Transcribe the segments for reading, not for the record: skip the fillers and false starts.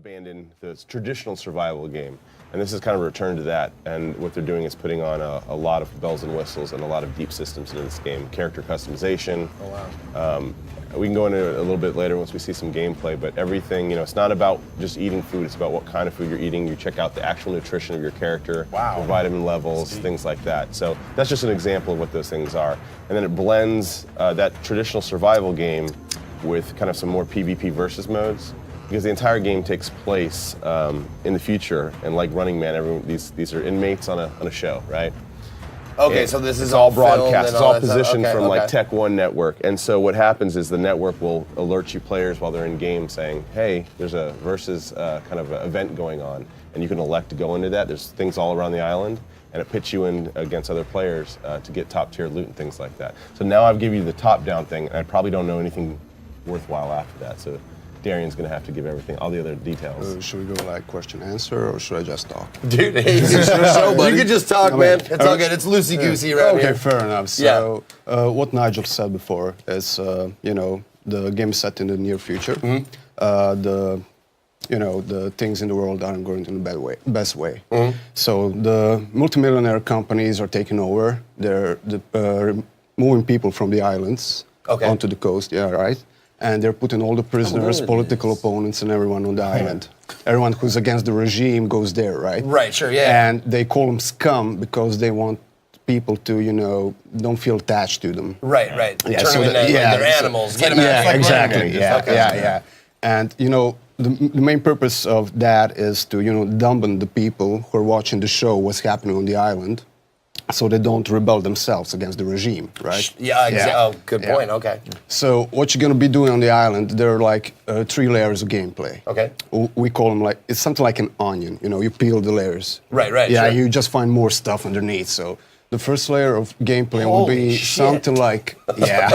abandon the traditional survival game. And this is kind of a return to that. And what they're doing is putting on a lot of bells and whistles and a lot of deep systems into this game. Character customization. Oh, wow. We can go into it a little bit later once we see some gameplay, but everything, it's not about just eating food, it's about what kind of food you're eating. You check out the actual nutrition of your character, your vitamin levels, things like that. So that's just an example of what those things are. And then it blends that traditional survival game with kind of some more PvP versus modes, because the entire game takes place in the future, and like Running Man, these are inmates on a show, right? Okay, and so this is all broadcast. It's all positioned from like okay. Tech One Network, and so what happens is the network will alert you players while they're in game, saying, "Hey, there's a versus kind of event going on," and you can elect to go into that. There's things all around the island, and it pits you in against other players to get top tier loot and things like that. So now I've given you the top down thing, and I probably don't know anything worthwhile after that. So Darian's gonna have to give everything, all the other details. Should we go like question answer, or should I just talk? Dude, hey, you can just talk, man. It's all good. It's loosey goosey around here. Okay, fair enough. So what Nigel said before is, the game is set in the near future. The things in the world aren't going in the best way. So the multimillionaire companies are taking over. They're moving people from the islands onto the coast. Yeah, right. And they're putting all the prisoners, political opponents, and everyone on the island. Everyone who's against the regime goes there, right? Right, sure, yeah. And they call them SCUM because they want people to, don't feel attached to them. Right. Yeah, Turn them into they're animals. Get them out. Yeah, Like exactly. Running Man. Yeah. And, the main purpose of that is to, dampen the people who are watching the show, what's happening on the island, so they don't rebel themselves against the regime, right? Yeah, exactly. Oh, good point. Okay. So what you're going to be doing on the island, there are like 3 layers of gameplay. Okay. We call them it's something like an onion. You peel the layers. Right. Yeah, sure. you just find more stuff underneath. So the first layer of gameplay will be something like, Look at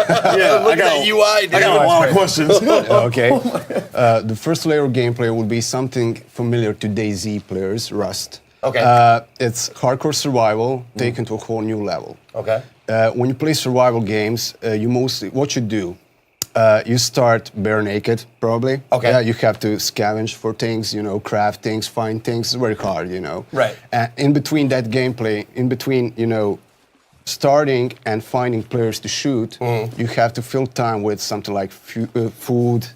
that UI, dude. I got a lot of questions. Okay. The first layer of gameplay will be something familiar to DayZ players, Rust. Okay. It's hardcore survival taken to a whole new level. Okay. When you play survival games, what you do, you start bare naked, probably. Okay. Yeah, you have to scavenge for things, craft things, find things. It's very hard, Right. In between that gameplay, starting and finding players to shoot, you have to fill time with something like food,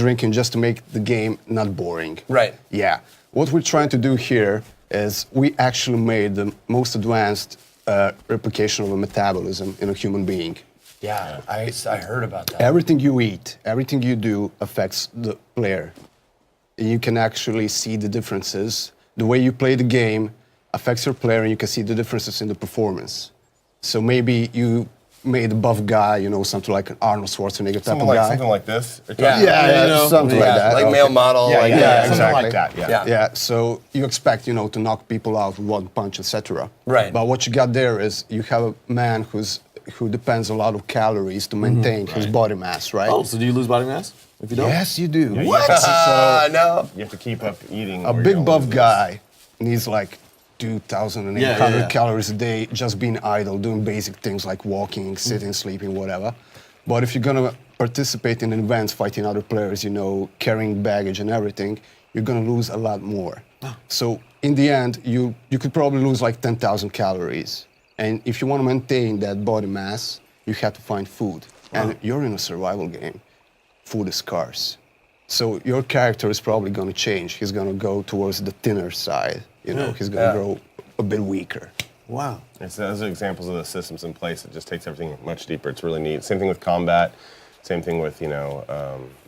drinking, just to make the game not boring. Right. Yeah. What we're trying to do here is we actually made the most advanced replication of a metabolism in a human being. Yeah, I heard about that. Everything you eat, everything you do affects the player. You can actually see the differences. The way you play the game affects your player, and you can see the differences in the performance. So maybe you made a buff guy, something like an Arnold Schwarzenegger type of guy. Something like this? Something like that. Like male model. Yeah, something exactly. like that, Yeah, so you expect, to knock people out with one punch, etc. Right. But what you got there is you have a man who depends a lot of calories to maintain his body mass, right? Oh, so do you lose body mass if you don't? Yes, you do. Yeah, What? No. You have to keep up eating. A big buff guy needs like 2,800 calories a day just being idle, doing basic things like walking, sitting, sleeping, whatever. But if you're gonna participate in events, fighting other players, carrying baggage and everything, you're gonna lose a lot more. So in the end, you could probably lose like 10,000 calories. And if you want to maintain that body mass, you have to find food. And you're in a survival game. Food is scarce. So your character is probably going to change. He's going to go towards the thinner side. He's going to grow a bit weaker. Wow. Those are examples of the systems in place. It just takes everything much deeper. It's really neat. Same thing with combat. Same thing with your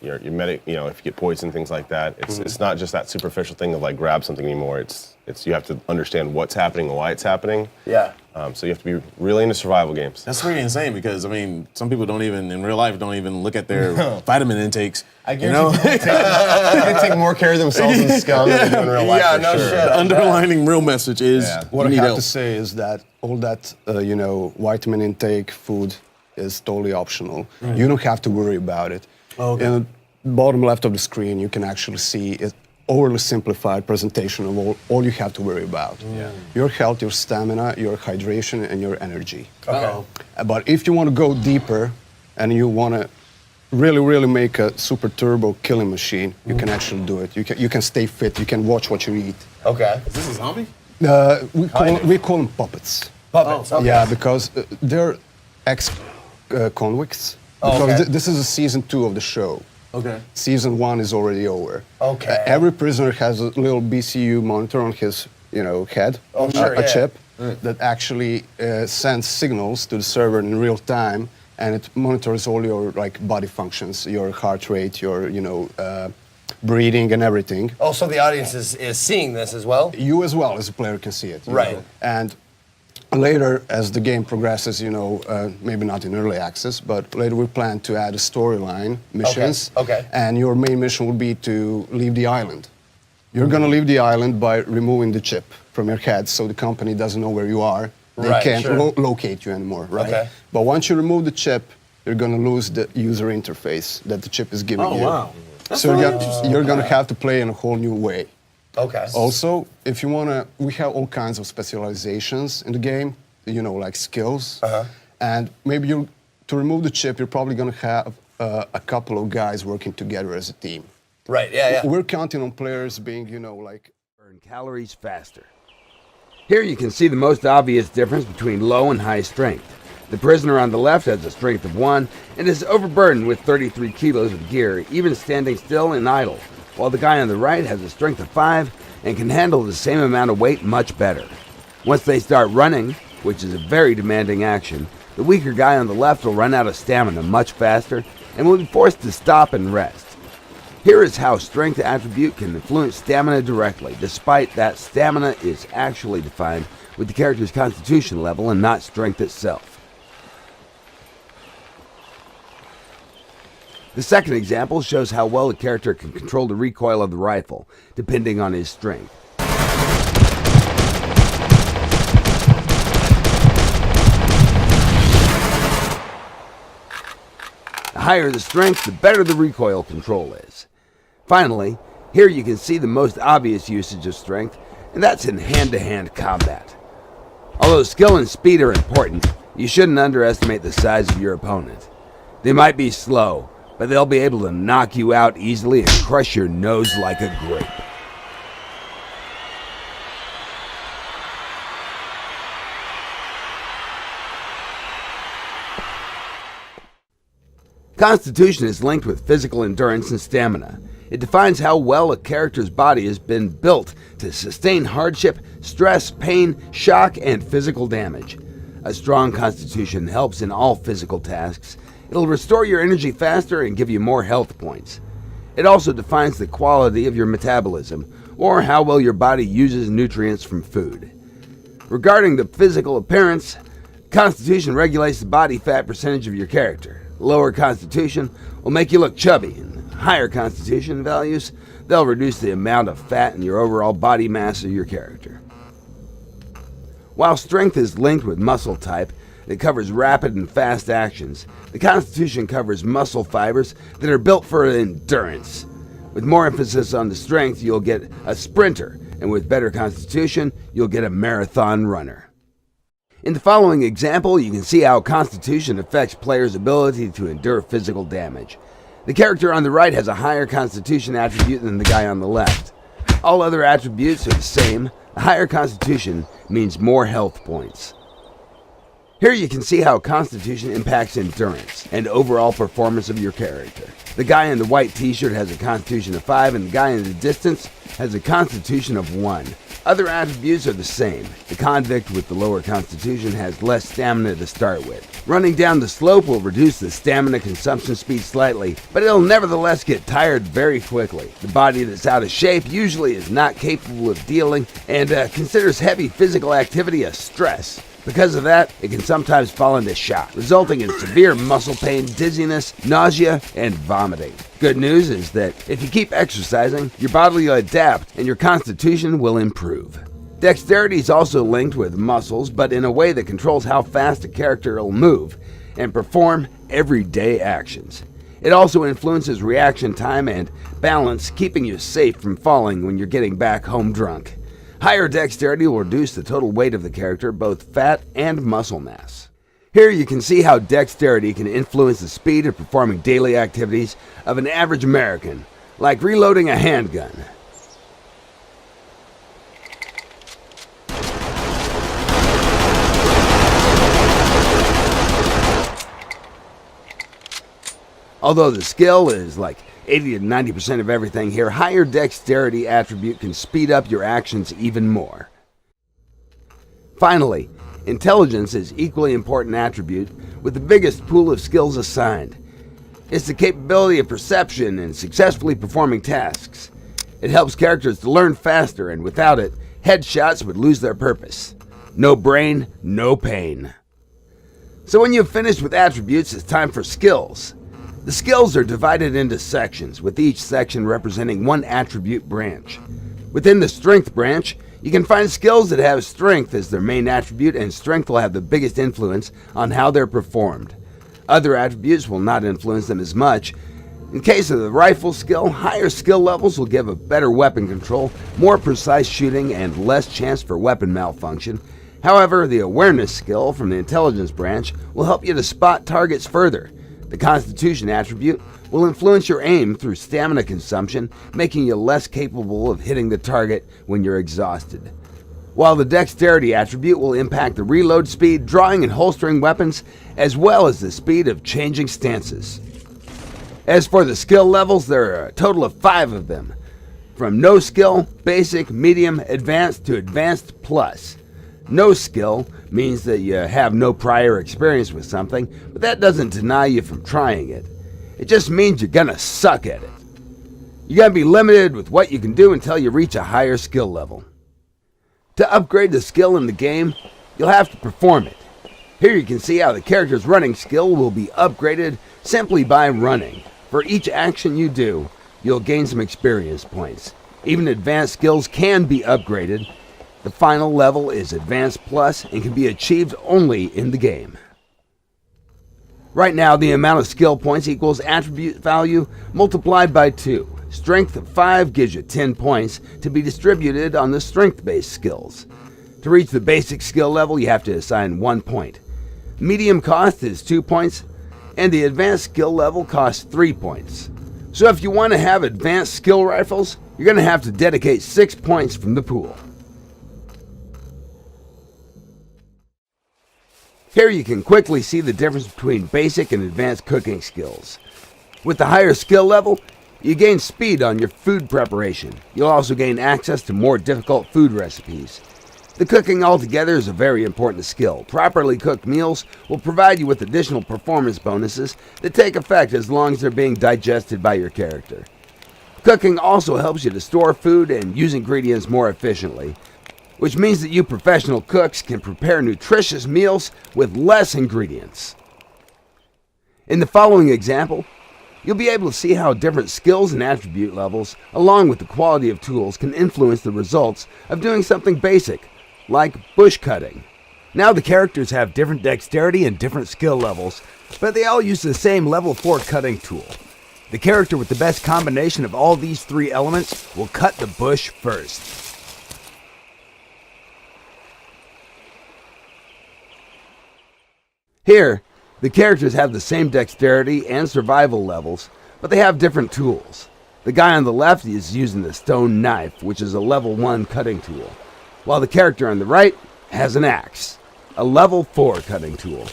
medic. If you get poisoned, things like that. It's not just that superficial thing of like grab something anymore. It's you have to understand what's happening and why it's happening. Yeah. So you have to be really into survival games. That's pretty insane because, some people in real life don't even look at their vitamin intakes. I guarantee they take more care of themselves in SCUM than they do in real life. Yeah, for no sure. shit. The underlining real message is What you I need have help. to say is that all that, vitamin intake, food, is totally optional. You don't have to worry about it. Okay. In the bottom left of the screen, you can actually see it. Overly simplified presentation of all you have to worry about. Your health, your stamina, your hydration, and your energy. Okay. But if you want to go deeper and you want to really make a super turbo killing machine, you can actually do it. You can stay fit. You can watch what you eat. Okay. Is this a zombie? We call them puppets. Puppets. Okay. Yeah, because they're ex-convicts. Oh, okay. This is a season 2 of the show. Okay. Season 1 is already over. Okay. Every prisoner has a little BCU monitor on his, head, Oh, sure, a yeah. chip that actually sends signals to the server in real time, and it monitors all your body functions, your heart rate, your breathing and everything. Oh, so the audience is seeing this as well? You as well as a player can see it. you Right. know. And later, as the game progresses, maybe not in early access, but later we plan to add a storyline missions. Okay. And your main mission will be to leave the island. You're gonna leave the island by removing the chip from your head, so the company doesn't know where you are. They Right, can't sure. locate you anymore, right? Okay. But once you remove the chip, you're gonna lose the user interface that the chip is giving Oh, you. wow. That's So really you're gonna have to play in a whole new way. Okay. Also, if you wanna, we have all kinds of specializations in the game, like skills. And maybe to remove the chip, you're probably gonna have a couple of guys working together as a team. Right, yeah. We're counting on players being, burn calories faster. Here you can see the most obvious difference between low and high strength. The prisoner on the left has a strength of 1 and is overburdened with 33 kilos of gear, even standing still and idle, while the guy on the right has a strength of 5 and can handle the same amount of weight much better. Once they start running, which is a very demanding action, the weaker guy on the left will run out of stamina much faster and will be forced to stop and rest. Here is how strength attribute can influence stamina directly, despite that stamina is actually defined with the character's constitution level and not strength itself. The second example shows how well a character can control the recoil of the rifle, depending on his strength. The higher the strength, the better the recoil control is. Finally, here you can see the most obvious usage of strength, and that's in hand-to-hand combat. Although skill and speed are important, you shouldn't underestimate the size of your opponent. They might be slow, but they'll be able to knock you out easily and crush your nose like a grape. Constitution is linked with physical endurance and stamina. It defines how well a character's body has been built to sustain hardship, stress, pain, shock, and physical damage. A strong constitution helps in all physical tasks. It'll restore your energy faster and give you more health points. It also defines the quality of your metabolism, or how well your body uses nutrients from food. Regarding the physical appearance, constitution regulates the body fat percentage of your character. Lower constitution will make you look chubby, and higher constitution values, they'll reduce the amount of fat in your overall body mass of your character. While strength is linked with muscle type that covers rapid and fast actions, the constitution covers muscle fibers that are built for endurance. With more emphasis on the strength, you'll get a sprinter, and with better constitution, you'll get a marathon runner. In the following example, you can see how constitution affects players' ability to endure physical damage. The character on the right has a higher constitution attribute than the guy on the left. All other attributes are the same. A higher constitution means more health points. Here you can see how constitution impacts endurance and overall performance of your character. The guy in the white t-shirt has a constitution of 5 and the guy in the distance has a constitution of 1. Other attributes are the same. The convict with the lower constitution has less stamina to start with. Running down the slope will reduce the stamina consumption speed slightly, but it'll nevertheless get tired very quickly. The body that's out of shape usually is not capable of dealing and considers heavy physical activity a stress. Because of that, it can sometimes fall into shock, resulting in severe muscle pain, dizziness, nausea, and vomiting. Good news is that if you keep exercising, your body will adapt and your constitution will improve. Dexterity is also linked with muscles, but in a way that controls how fast a character will move and perform everyday actions. It also influences reaction time and balance, keeping you safe from falling when you're getting back home drunk. Higher dexterity will reduce the total weight of the character, both fat and muscle mass. Here you can see how dexterity can influence the speed of performing daily activities of an average American, like reloading a handgun. Although the skill is like 80 to 90% of everything here, higher dexterity attribute can speed up your actions even more. Finally, intelligence is equally important attribute with the biggest pool of skills assigned. It's the capability of perception and successfully performing tasks. It helps characters to learn faster, and without it, headshots would lose their purpose. No brain, no pain. So when you've finished with attributes, it's time for skills. The skills are divided into sections, with each section representing one attribute branch. Within the strength branch, you can find skills that have strength as their main attribute, and strength will have the biggest influence on how they're performed. Other attributes will not influence them as much. In case of the rifle skill, higher skill levels will give a better weapon control, more precise shooting, and less chance for weapon malfunction. However, the awareness skill from the intelligence branch will help you to spot targets further. The Constitution attribute will influence your aim through stamina consumption, making you less capable of hitting the target when you're exhausted. While the Dexterity attribute will impact the reload speed, drawing and holstering weapons, as well as the speed of changing stances. As for the skill levels, there are a total of 5 of them, from no skill, basic, medium, advanced to advanced plus. No skill means that you have no prior experience with something, but that doesn't deny you from trying it. It just means you're gonna suck at it. You're gonna be limited with what you can do until you reach a higher skill level. To upgrade the skill in the game, you'll have to perform it. Here you can see how the character's running skill will be upgraded simply by running. For each action you do, you'll gain some experience points. Even advanced skills can be upgraded. The final level is Advanced Plus and can be achieved only in the game. Right now, the amount of skill points equals attribute value multiplied by 2. Strength of 5 gives you 10 points to be distributed on the strength-based skills. To reach the basic skill level, you have to assign 1 point. Medium cost is 2 points, and the advanced skill level costs 3 points. So if you want to have advanced skill rifles, you're going to have to dedicate 6 points from the pool. Here you can quickly see the difference between basic and advanced cooking skills. With the higher skill level, you gain speed on your food preparation. You'll also gain access to more difficult food recipes. The cooking altogether is a very important skill. Properly cooked meals will provide you with additional performance bonuses that take effect as long as they're being digested by your character. Cooking also helps you to store food and use ingredients more efficiently, which means that you professional cooks can prepare nutritious meals with less ingredients. In the following example, you'll be able to see how different skills and attribute levels, along with the quality of tools, can influence the results of doing something basic, like bush cutting. Now the characters have different dexterity and different skill levels, but they all use the same level 4 cutting tool. The character with the best combination of all these 3 elements will cut the bush first. Here, the characters have the same dexterity and survival levels, but they have different tools. The guy on the left is using the stone knife, which is a level 1 cutting tool, while the character on the right has an axe, a level 4 cutting tool.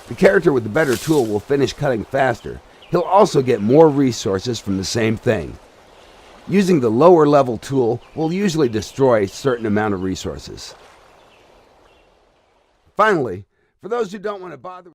The character with the better tool will finish cutting faster. He'll also get more resources from the same thing. Using the lower level tool will usually destroy a certain amount of resources. Finally, for those who don't want to bother